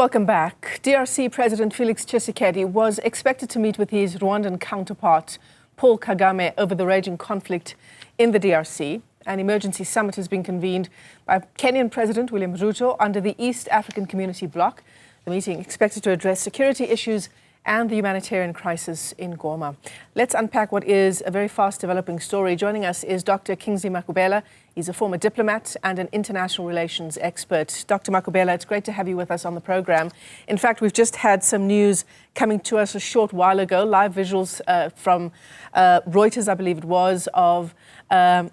Welcome back. DRC President Felix Tshisekedi was expected to meet with his Rwandan counterpart, Paul Kagame, over the raging conflict in the DRC. An emergency summit has been convened by Kenyan President William Ruto under the East African Community bloc. The meeting expected to address security issues and the humanitarian crisis in Goma. Let's unpack what is a very fast-developing story. Joining us is Dr Kingsley Makhubela. He's a former diplomat and an international relations expert. Dr Makhubela, it's great to have you with us on the program. In fact, we've just had some news coming to us a short while ago, live visuals from Reuters, I believe it was, of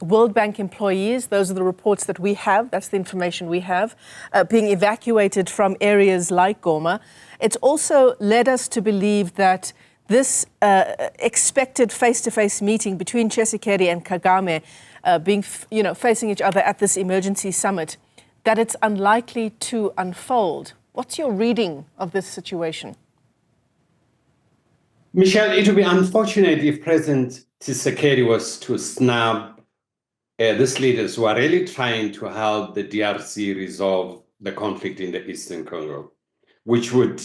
World Bank employees. Those are the reports that we have. That's the information we have, being evacuated from areas like Goma. It's also led us to believe that this expected face-to-face meeting between Tshisekedi and Kagame, facing each other at this emergency summit, that it's unlikely to unfold. What's your reading of this situation? Michelle, it would be unfortunate if President Tshisekedi was to snub these leaders who are really trying to help the DRC resolve the conflict in the Eastern Congo, which would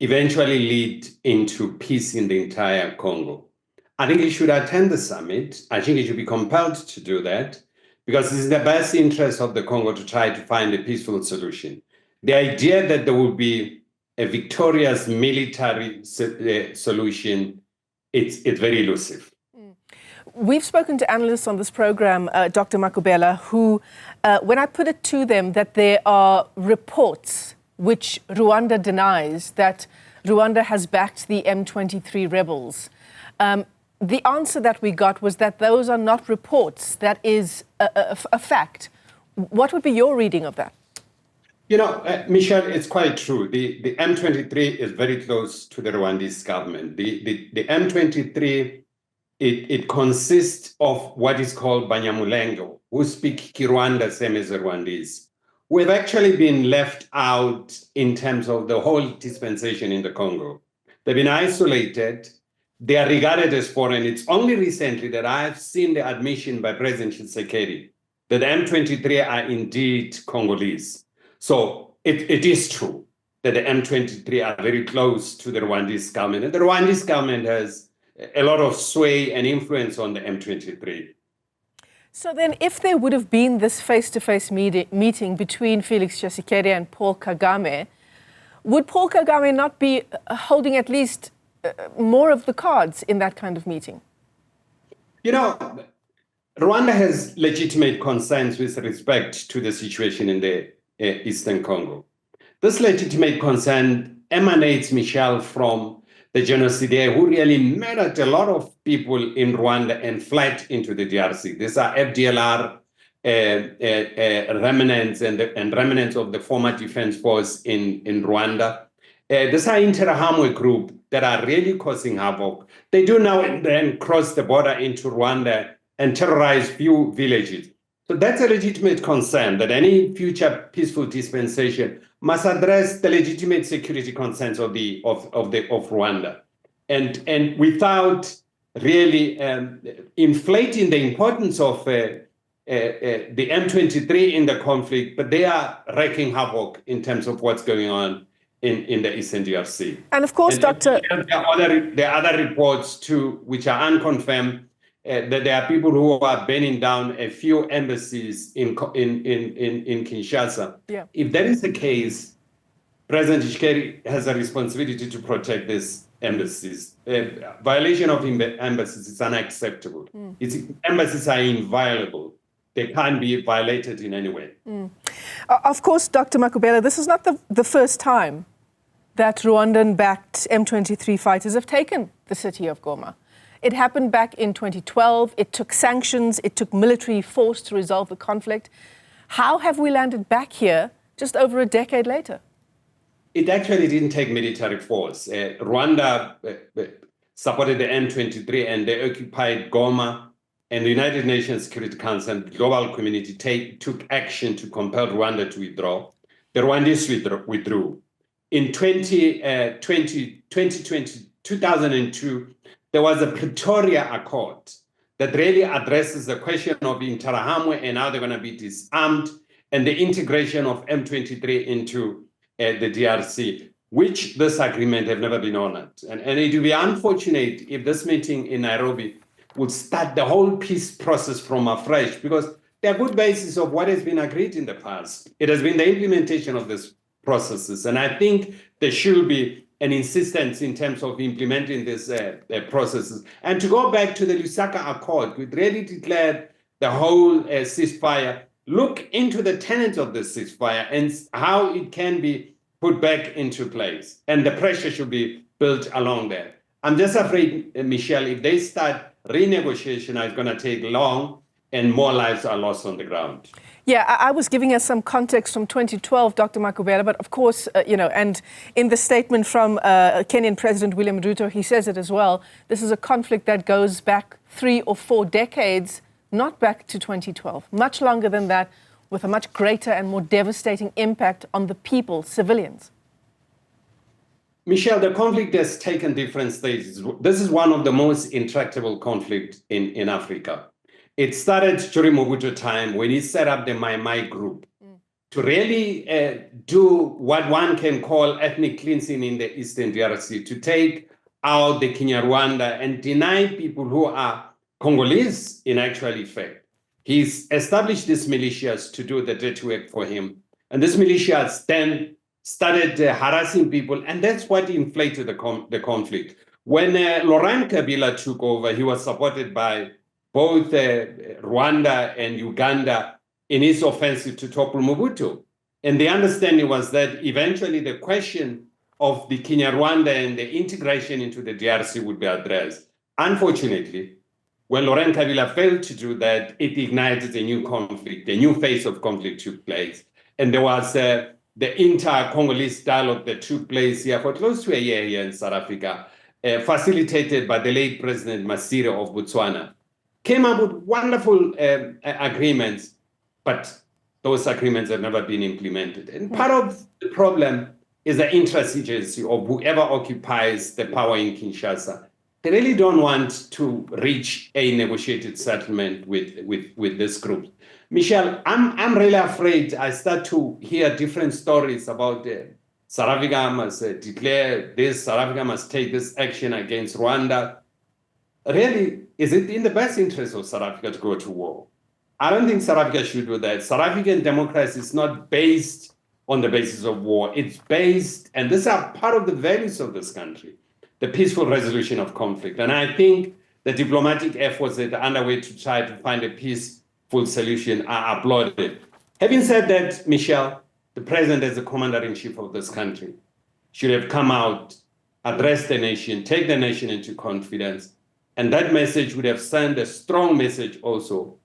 eventually lead into peace in the entire Congo. I think he should attend the summit. I think he should be compelled to do that because it's in the best interest of the Congo to try to find a peaceful solution. The idea that there will be a victorious military solution, it's very elusive. We've spoken to analysts on this program, Dr. Makhubela, who, when I put it to them that there are reports which Rwanda denies that Rwanda has backed the M23 rebels, the answer that we got was that those are not reports. That is a fact. What would be your reading of that? You know, Michelle, it's quite true. The M23 is very close to the Rwandese government. The M23, it consists of what is called Banyamulengo, who speak Kirwanda, same as the Rwandese, who have actually been left out in terms of the whole dispensation in the Congo. They've been isolated. They are regarded as foreign. It's only recently that I've seen the admission by President Tshisekedi that the M23 are indeed Congolese. So it is true that the M23 are very close to the Rwandese government. And the Rwandese government has a lot of sway and influence on the M23. So then if there would have been this face-to-face meeting between Felix Tshisekedi and Paul Kagame, would Paul Kagame not be holding at least more of the cards in that kind of meeting? You know, Rwanda has legitimate concerns with respect to the situation in the Eastern Congo. This legitimate concern emanates, Michelle, from the genocidaires who really murdered a lot of people in Rwanda and fled into the DRC. These are FDLR remnants and remnants of the former defense force in Rwanda. These are Interahamwe group that are really causing havoc. They do now and then cross the border into Rwanda and terrorize few villages. So that's a legitimate concern that any future peaceful dispensation must address the legitimate security concerns of Rwanda, and without really inflating the importance of the M23 in the conflict, but they are wreaking havoc in terms of what's going on in the Eastern DRC. And of course, Doctor, there are other reports too, which are unconfirmed, that there are people who are burning down a few embassies in Kinshasa. Yeah. If that is the case, President Tshisekedi has a responsibility to protect these embassies. Violation of embassies is unacceptable. Embassies are inviolable. They can't be violated in any way. Of course, Dr. Makhubela, this is not the first time that Rwandan-backed M23 fighters have taken the city of Goma. It happened back in 2012. It took sanctions. It took military force to resolve the conflict. How have we landed back here just over a decade later? It actually didn't take military force. Rwanda supported the M23 and they occupied Goma, and the United Nations Security Council and the global community took action to compel Rwanda to withdraw. The Rwandese withdrew. In 2002, there was a Pretoria Accord that really addresses the question of Interahamwe and how they're going to be disarmed and the integration of M23 into the DRC, which this agreement have never been honored. And it would be unfortunate if this meeting in Nairobi would start the whole peace process from afresh, because there are good basis of what has been agreed in the past. It has been the implementation of these processes. And I think there should be an insistence in terms of implementing these processes. And to go back to the Lusaka Accord, which really declared the whole ceasefire, look into the tenets of the ceasefire and how it can be put back into place. And the pressure should be built along there. I'm just afraid, Michelle, if they start renegotiation, it's going to take long and more lives are lost on the ground. Yeah, I was giving us some context from 2012, Dr. Makhubela, but of course, and in the statement from Kenyan President William Ruto, he says it as well. This is a conflict that goes back 3 or 4 decades, not back to 2012, much longer than that, with a much greater and more devastating impact on the people, civilians. Michelle, the conflict has taken different stages. This is one of the most intractable conflicts in Africa. It started during Mobutu time when he set up the Mai group to really do what one can call ethnic cleansing in the Eastern DRC, to take out the Rwanda and deny people who are Congolese in actual fact. He's established these militias to do the dirty work for him. And these militias then started harassing people, and that's what inflated the conflict. When Laurent Kabila took over, he was supported by both Rwanda and Uganda in his offensive to topple Mobutu. And the understanding was that eventually the question of the Rwanda and the integration into the DRC would be addressed. Unfortunately, when Laurent Kabila failed to do that, it ignited a new conflict, a new phase of conflict took place. And there was the inter-Congolese dialogue that took place here for close to a year here in South Africa, facilitated by the late President Masire of Botswana. Came up with wonderful agreements, but those agreements have never been implemented. And part of the problem is the intransigency of whoever occupies the power in Kinshasa. They really don't want to reach a negotiated settlement with this group. Michelle, I'm really afraid I start to hear different stories about South Africa must declare this, South Africa must take this action against Rwanda. Really, is it in the best interest of South Africa to go to war? I don't think South Africa should do that. South African democracy is not based on the basis of war. It's based, and these are part of the values of this country, the peaceful resolution of conflict. And I think the diplomatic efforts that are underway to try to find a peaceful solution are applauded. Having said that, Michelle, the president as the commander-in-chief of this country should have come out, address the nation, take the nation into confidence. And that message would have sent a strong message also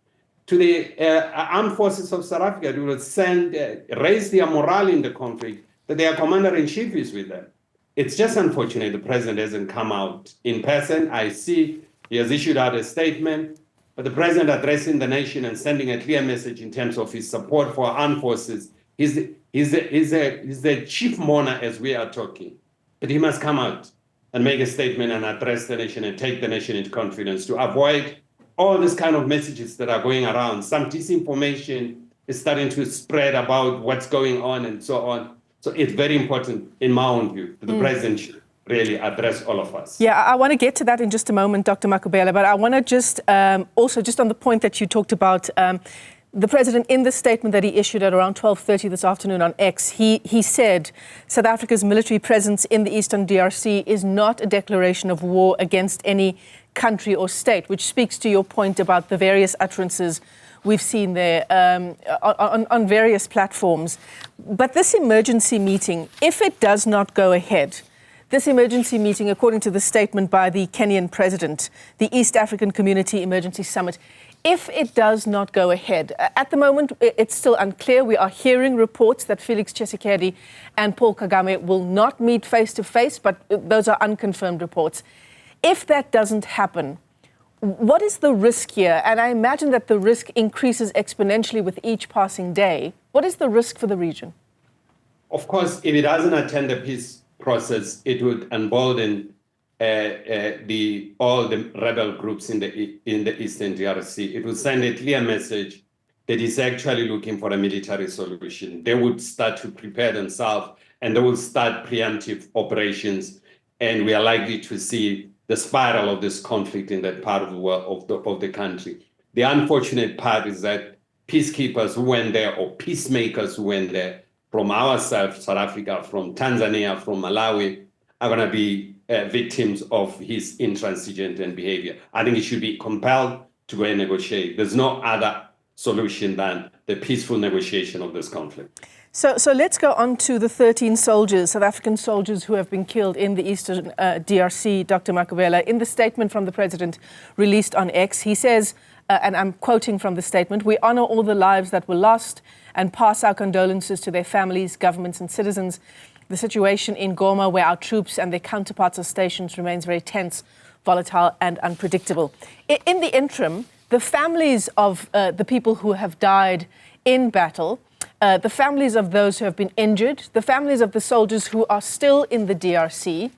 to the armed forces of South Africa. It would send, raise their morale in the conflict, that their commander-in-chief is with them. It's just unfortunate the president hasn't come out in person. I see he has issued out a statement, but the president addressing the nation and sending a clear message in terms of his support for armed forces, he's the chief mourner as we are talking. But he must come out and make a statement and address the nation and take the nation into confidence to avoid all these kind of messages that are going around. Some disinformation is starting to spread about what's going on and so on. So it's very important, in my own view, that the president should really address all of us. Yeah, I want to get to that in just a moment, Dr. Makhubela, but I want to just also just on the point that you talked about, the president, in the statement that he issued at around 12:30 this afternoon on X, he said South Africa's military presence in the Eastern DRC is not a declaration of war against any country or state, which speaks to your point about the various utterances we've seen there on various platforms. But this emergency meeting, if it does not go ahead, this emergency meeting, according to the statement by the Kenyan president, the East African Community Emergency Summit, if it does not go ahead, at the moment, it's still unclear. We are hearing reports that Felix Tshisekedi and Paul Kagame will not meet face-to-face, but those are unconfirmed reports. If that doesn't happen, what is the risk here? And I imagine that the risk increases exponentially with each passing day. What is the risk for the region? Of course, if it doesn't attend the peace process, it would embolden all the rebel groups in the Eastern DRC. It would send a clear message that is actually looking for a military solution. They would start to prepare themselves and they will start preemptive operations, and we are likely to see the spiral of this conflict in that part of the world, of the country. The unfortunate part is that peacekeepers who went there, or peacemakers who went there from ourselves, South Africa, from Tanzania, from Malawi, are going to be victims of his intransigent and behavior. I think he should be compelled to go and negotiate. There's no other solution than the peaceful negotiation of this conflict. So let's go on to the 13 soldiers, South African soldiers who have been killed in the Eastern DRC, Dr. Makhubela. In the statement from the president released on X, he says, and I'm quoting from the statement, "We honor all the lives that were lost and pass our condolences to their families, governments and citizens. The situation in Goma, where our troops and their counterparts are stationed, remains very tense, volatile and unpredictable." In the interim, the families of the people who have died in battle, the families of those who have been injured, the families of the soldiers who are still in the DRC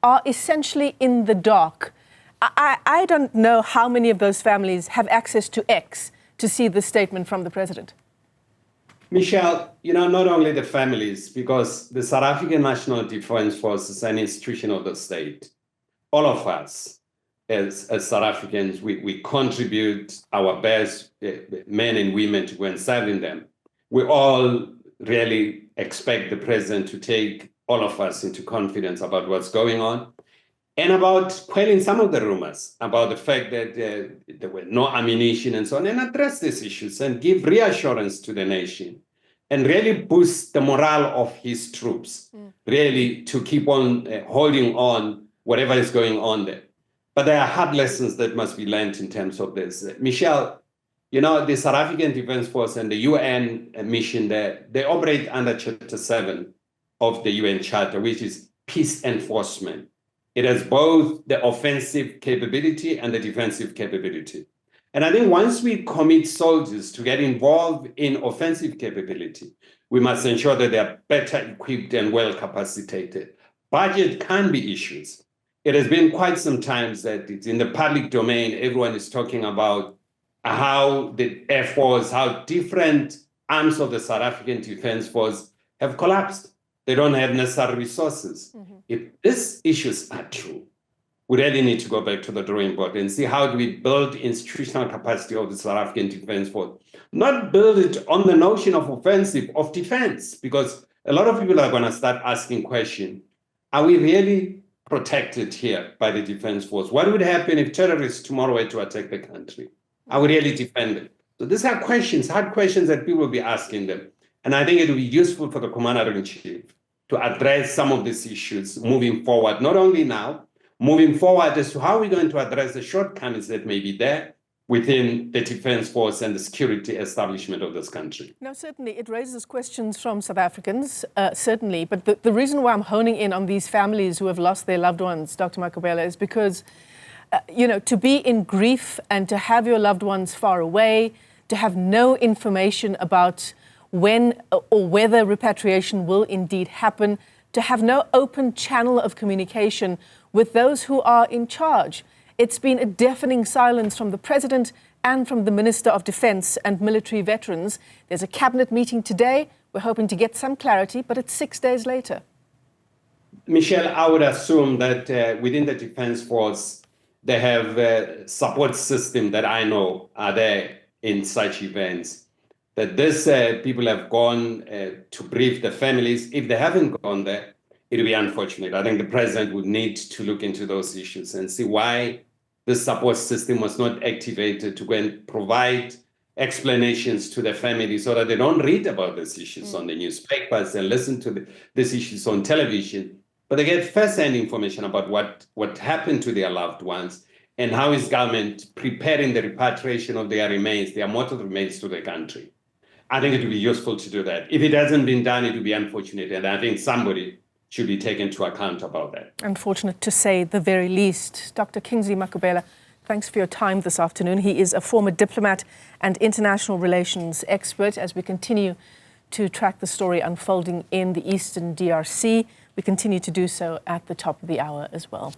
are essentially in the dark. I don't know how many of those families have access to X to see the statement from the president. Michelle, not only the families, because the South African National Defence Force is an institution of the state. All of us, as South Africans, we contribute our best, men and women, to go and serve in them. We all really expect the president to take all of us into confidence about what's going on, and about quelling some of the rumors about the fact that there were no ammunition and so on, and address these issues and give reassurance to the nation and really boost the morale of his troops, really to keep on holding on whatever is going on there. But there are hard lessons that must be learned in terms of this. Michelle, the South African Defence Force and the UN mission there, they operate under Chapter 7 of the UN Charter, which is peace enforcement. It has both the offensive capability and the defensive capability. And I think once we commit soldiers to get involved in offensive capability, we must ensure that they are better equipped and well capacitated. Budget can be issues. It has been quite some time that it's in the public domain. Everyone is talking about how the Air Force, how different arms of the South African Defence Force have collapsed. They don't have necessary resources. If these issues are true, we really need to go back to the drawing board and see how do we build institutional capacity of the South African Defence Force. Not build it on the notion of offensive, of defense, because a lot of people are going to start asking questions. Are we really protected here by the Defence Force? What would happen if terrorists tomorrow were to attack the country? Are we really defended? So these are questions, hard questions that people will be asking them. And I think it will be useful for the Commander-in-Chief to address some of these issues moving forward, not only now, moving forward as to how we're going to address the shortcomings that may be there within the Defence Force and the security establishment of this country. No, certainly it raises questions from South Africans, certainly. But the reason why I'm honing in on these families who have lost their loved ones, Dr. Makhubela, is because, to be in grief and to have your loved ones far away, to have no information about when or whether repatriation will indeed happen, to have no open channel of communication with those who are in charge. It's been a deafening silence from the president and from the Minister of Defence and Military Veterans. There's a cabinet meeting today. We're hoping to get some clarity, but it's 6 days later. Michelle, I would assume that within the Defence Force, they have a support system that I know are there in such events. That these people have gone to brief the families. If they haven't gone there, it will be unfortunate. I think the president would need to look into those issues and see why the support system was not activated to go and provide explanations to the family so that they don't read about these issues on the newspapers and listen to these issues on television, but they get first-hand information about what happened to their loved ones and how is government preparing the repatriation of their remains, their mortal remains, to the country. I think it would be useful to do that. If it hasn't been done, it would be unfortunate, and I think somebody should be taken into account about that. Unfortunate to say the very least. Dr. Kingsley Makhubela, thanks for your time this afternoon. He is a former diplomat and international relations expert. As we continue to track the story unfolding in the Eastern DRC, we continue to do so at the top of the hour as well.